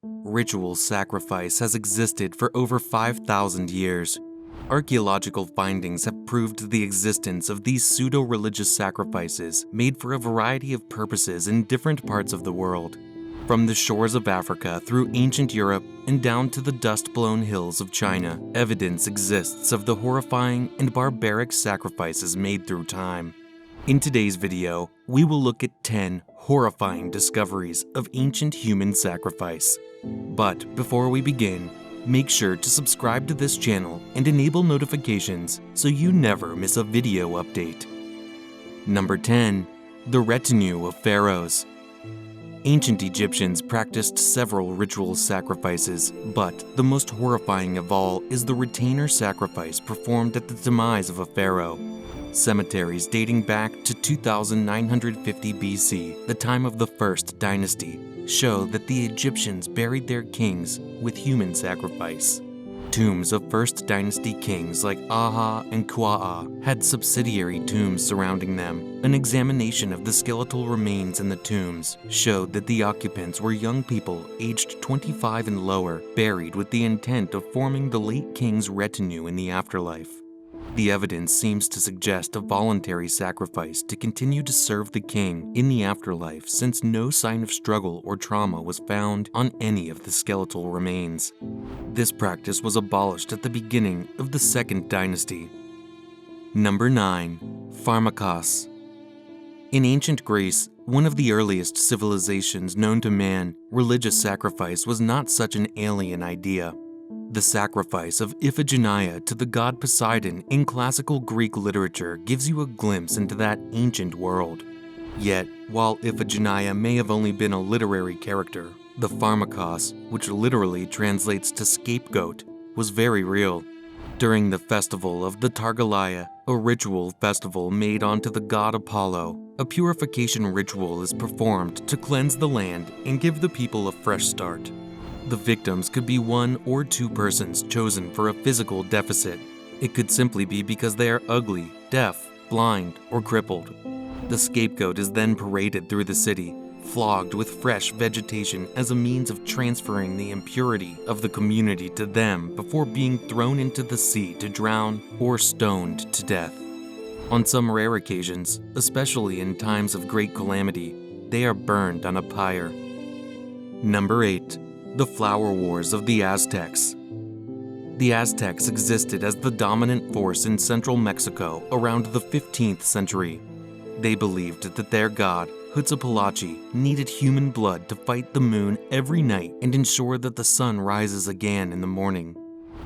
Ritual sacrifice has existed for over 5,000 years. Archeological findings have proved the existence of these pseudo-religious sacrifices made for a variety of purposes in different parts of the world. From the shores of Africa through ancient Europe and down to the dust-blown hills of China, evidence exists of the horrifying and barbaric sacrifices made through time. In today's video, we will look at 10 horrifying discoveries of ancient human sacrifice. But before we begin, make sure to subscribe to this channel and enable notifications so you never miss a video update. Number 10. The Retinue of Pharaohs. Ancient Egyptians practiced several ritual sacrifices, but the most horrifying of all is the retainer sacrifice performed at the demise of a pharaoh. Cemeteries dating back to 2950 BC, the time of the first dynasty, show that the Egyptians buried their kings with human sacrifice. Tombs of first dynasty kings like Aha and Kwa'a had subsidiary tombs surrounding them. An examination of the skeletal remains in the tombs showed that the occupants were young people aged 25 and lower, buried with the intent of forming the late king's retinue in the afterlife. The evidence seems to suggest a voluntary sacrifice to continue to serve the king in the afterlife, since no sign of struggle or trauma was found on any of the skeletal remains. This practice was abolished at the beginning of the second dynasty. Number 9. Pharmakos. In ancient Greece, one of the earliest civilizations known to man, religious sacrifice was not such an alien idea. The sacrifice of Iphigenia to the god Poseidon in classical Greek literature gives you a glimpse into that ancient world. Yet, while Iphigenia may have only been a literary character, the Pharmakos, which literally translates to scapegoat, was very real. During the festival of the Targalia, a ritual festival made onto the god Apollo, a purification ritual is performed to cleanse the land and give the people a fresh start. The victims could be one or two persons chosen for a physical deficit. It could simply be because they are ugly, deaf, blind, or crippled. The scapegoat is then paraded through the city, flogged with fresh vegetation as a means of transferring the impurity of the community to them before being thrown into the sea to drown or stoned to death. On some rare occasions, especially in times of great calamity, they are burned on a pyre. Number 8. The Flower Wars of the Aztecs. The Aztecs existed as the dominant force in central Mexico around the 15th century. They believed that their god, Huitzilopochtli, needed human blood to fight the moon every night and ensure that the sun rises again in the morning.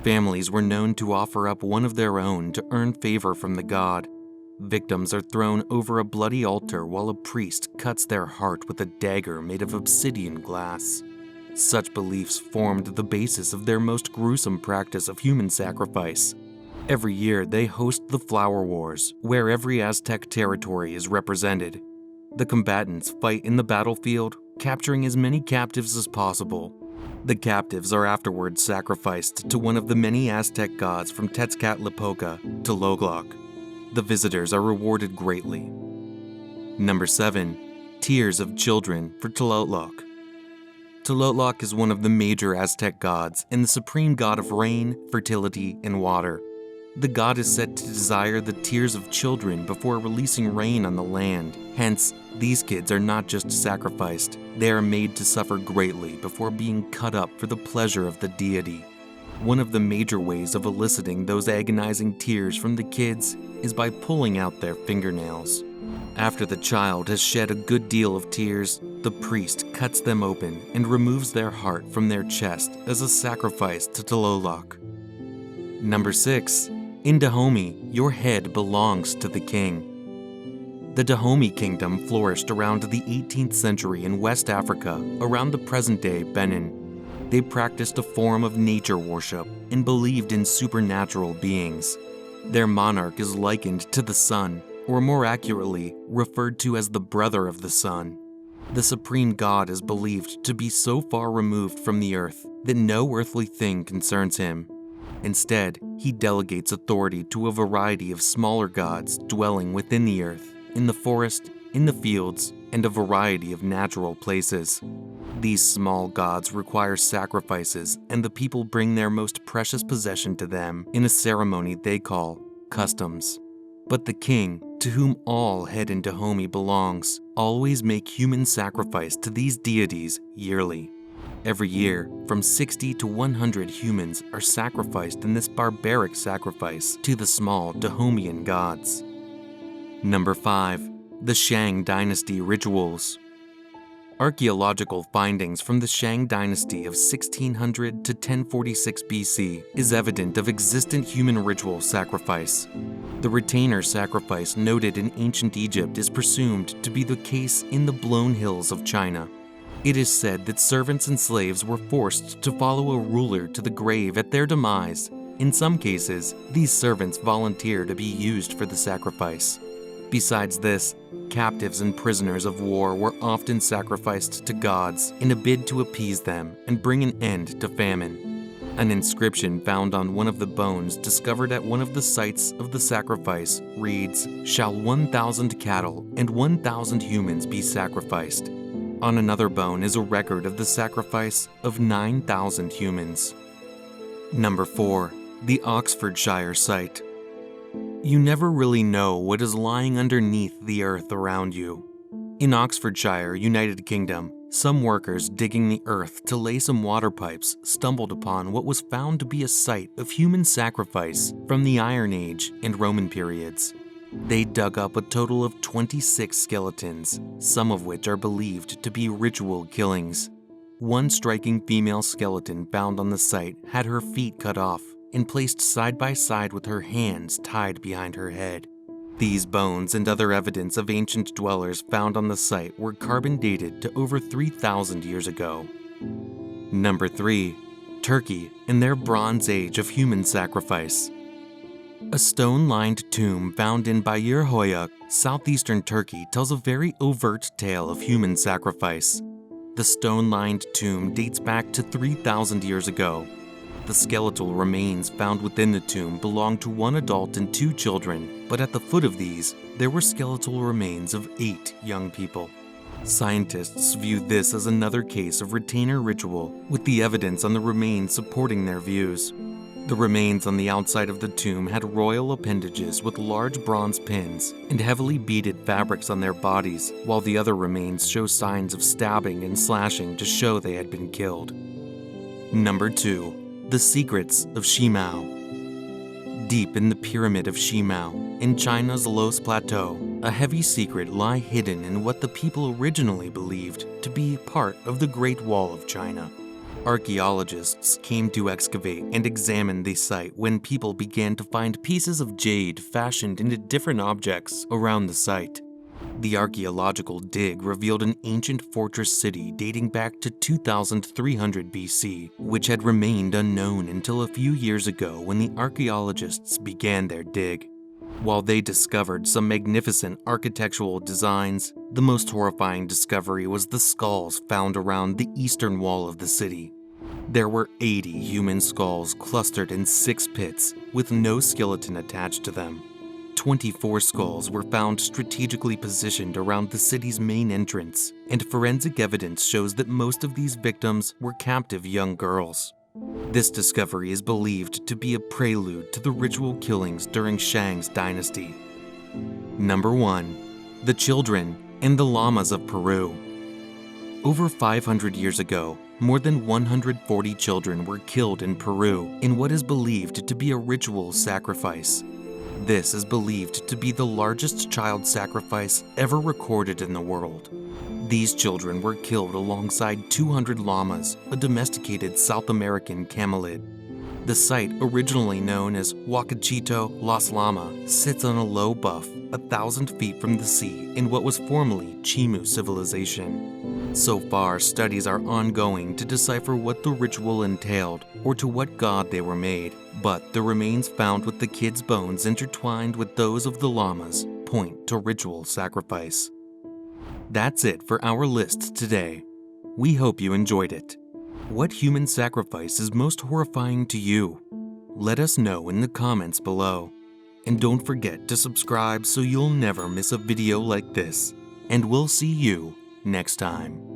Families were known to offer up one of their own to earn favor from the god. Victims are thrown over a bloody altar while a priest cuts their heart with a dagger made of obsidian glass. Such beliefs formed the basis of their most gruesome practice of human sacrifice. Every year they host the Flower Wars, where every Aztec territory is represented. The combatants fight in the battlefield, capturing as many captives as possible. The captives are afterwards sacrificed to one of the many Aztec gods from Tezcatlipoca to Tlaloc. The visitors are rewarded greatly. Number 7. Tears of Children for Tlaloc. Tlaloc is one of the major Aztec gods and the supreme god of rain, fertility, and water. The god is said to desire the tears of children before releasing rain on the land. Hence, these kids are not just sacrificed, they are made to suffer greatly before being cut up for the pleasure of the deity. One of the major ways of eliciting those agonizing tears from the kids is by pulling out their fingernails. After the child has shed a good deal of tears, the priest cuts them open and removes their heart from their chest as a sacrifice to Tlaloc. Number 6. In Dahomey, your head belongs to the king. The Dahomey kingdom flourished around the 18th century in West Africa, around the present-day Benin. They practiced a form of nature worship and believed in supernatural beings. Their monarch is likened to the sun, or more accurately, referred to as the brother of the sun. The supreme god is believed to be so far removed from the earth that no earthly thing concerns him. Instead, he delegates authority to a variety of smaller gods dwelling within the earth, in the forest, in the fields, and a variety of natural places. These small gods require sacrifices, and the people bring their most precious possession to them in a ceremony they call customs. But the king, to whom all head in Dahomey belongs, always make human sacrifice to these deities yearly. Every year, from 60 to 100 humans are sacrificed in this barbaric sacrifice to the small Dahomeyan gods. Number 5. The Shang Dynasty Rituals. Archaeological findings from the Shang Dynasty of 1600 to 1046 BC is evident of existent human ritual sacrifice. The retainer sacrifice noted in ancient Egypt is presumed to be the case in the Blown Hills of China. It is said that servants and slaves were forced to follow a ruler to the grave at their demise. In some cases, these servants volunteer to be used for the sacrifice. Besides this, captives and prisoners of war were often sacrificed to gods in a bid to appease them and bring an end to famine. An inscription found on one of the bones discovered at one of the sites of the sacrifice reads, "Shall 1,000 cattle and 1,000 humans be sacrificed?" On another bone is a record of the sacrifice of 9,000 humans. Number 4. The Oxfordshire site. You never really know what is lying underneath the earth around you. In Oxfordshire, United Kingdom, some workers digging the earth to lay some water pipes stumbled upon what was found to be a site of human sacrifice from the Iron Age and Roman periods. They dug up a total of 26 skeletons, some of which are believed to be ritual killings. One striking female skeleton found on the site had her feet cut off and placed side by side with her hands tied behind her head. These bones and other evidence of ancient dwellers found on the site were carbon dated to over 3,000 years ago. Number 3. Turkey and their Bronze Age of human sacrifice. A stone-lined tomb found in Bayırhoyuk, southeastern Turkey, tells a very overt tale of human sacrifice. The stone-lined tomb dates back to 3,000 years ago. The skeletal remains found within the tomb belonged to one adult and 2 children, but at the foot of these, there were skeletal remains of 8 young people. Scientists view this as another case of retainer ritual, with the evidence on the remains supporting their views. The remains on the outside of the tomb had royal appendages with large bronze pins and heavily beaded fabrics on their bodies, while the other remains show signs of stabbing and slashing to show they had been killed. Number 2. The Secrets of Shimao. Deep in the pyramid of Shimao, in China's Los Plateau, a heavy secret lie hidden in what the people originally believed to be part of the Great Wall of China. Archaeologists came to excavate and examine the site when people began to find pieces of jade fashioned into different objects around the site. The archaeological dig revealed an ancient fortress city dating back to 2300 BC, which had remained unknown until a few years ago when the archaeologists began their dig. While they discovered some magnificent architectural designs, the most horrifying discovery was the skulls found around the eastern wall of the city. There were 80 human skulls clustered in 6 pits, with no skeleton attached to them. 24 skulls were found strategically positioned around the city's main entrance, and forensic evidence shows that most of these victims were captive young girls. This discovery is believed to be a prelude to the ritual killings during Shang's dynasty. Number 1. The Children and the Llamas of Peru. Over 500 years ago, more than 140 children were killed in Peru in what is believed to be a ritual sacrifice. This is believed to be the largest child sacrifice ever recorded in the world. These children were killed alongside 200 llamas, a domesticated South American camelid. The site, originally known as Huacachito Las Llamas, sits on a low bluff 1,000 feet from the sea in what was formerly Chimu civilization. So far, studies are ongoing to decipher what the ritual entailed or to what god they were made, but the remains found with the kids' bones intertwined with those of the llamas point to ritual sacrifice. That's it for our list today. We hope you enjoyed it. What human sacrifice is most horrifying to you? Let us know in the comments below. And don't forget to subscribe so you'll never miss a video like this. and we'll see you next time.